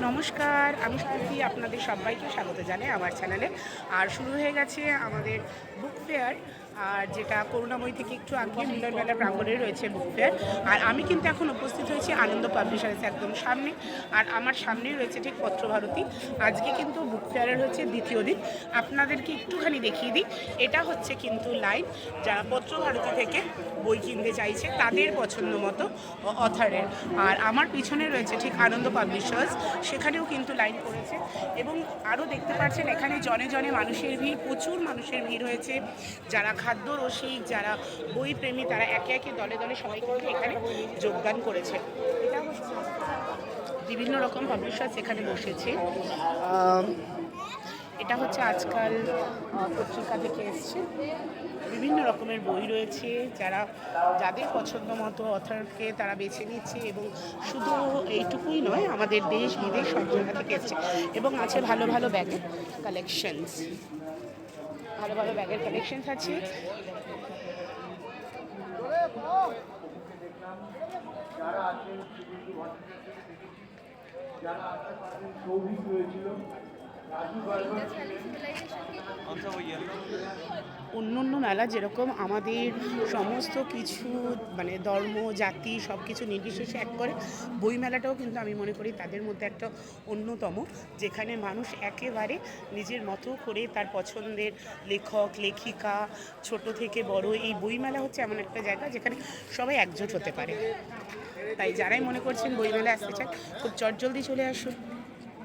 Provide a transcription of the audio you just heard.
নমস্কার, আমি সাথী আপনাদের সবাইকে স্বাগত জানাই আমার চ্যানেলে। আর শুরু হয়ে গেছে আমাদের বুক ফেয়ার, আর যেটা করুণাময়ী থেকে একটু আগে মিলনমেলা প্রাঙ্গণে রয়েছে বুক ফেয়ার। আর আমি কিন্তু এখন উপস্থিত হয়েছি আনন্দ পাবলিশার্স একদম সামনে, আর আমার সামনেই রয়েছে ঠিক পত্রভারতী। আজকে কিন্তু বুক ফেয়ারের হচ্ছে দ্বিতীয় দিন। আপনাদেরকে একটুখানি দেখিয়ে দিই, এটা হচ্ছে কিন্তু লাইন যারা পত্রভারতী থেকে বই কিনতে চাইছে তাদের পছন্দ মতো অথারের। আর আমার পিছনে রয়েছে ঠিক আনন্দ পাবলিশার্স, সেখানেও কিন্তু লাইন করেছে। এবং আরও দেখতে পাচ্ছেন এখানে জনে জনে মানুষের ভিড়, প্রচুর মানুষের ভিড় হয়েছে। যারা খাদ্য রসিক, যারা বই প্রেমী, তারা একে একে দলে দলে সবাই কিন্তু এখানে যোগদান করেছে। এটা হচ্ছে বিভিন্ন রকম পাবলিশার্স এখানে বসেছে। এটা হচ্ছে আজকাল পত্রিকা থেকে এসছে, বিভিন্ন রকমের বই রয়েছে। যাদের পছন্দ মতো অথরকে তারা বেছে নিচ্ছে, এবং শুধু এইটুকুই নয়, আমাদের দেশ বিদেশ সব জায়গা থেকে এসছে। এবং আছে ভালো ভালো ব্যাগের কালেকশনস, ভালো ভালো ব্যাগের কালেকশনস আছে। অন্য অন্য মেলা যেরকম আমাদের সমস্ত কিছু মানে ধর্ম জাতি সব কিছু নির্বিশেষে এক করে, বই মেলাটাও কিন্তু আমি মনে করি তাদের মধ্যে একটা অন্যতম, যেখানে মানুষ একেবারে নিজের মতো করে তার পছন্দের লেখক লেখিকা ছোট থেকে বড়, এই বইমেলা হচ্ছে এমন একটা জায়গা যেখানে সবাই একজোট হতে পারে। তাই যারাই মনে করছেন বইমেলা আসতে চান, খুব চটজলদি চলে আসুন।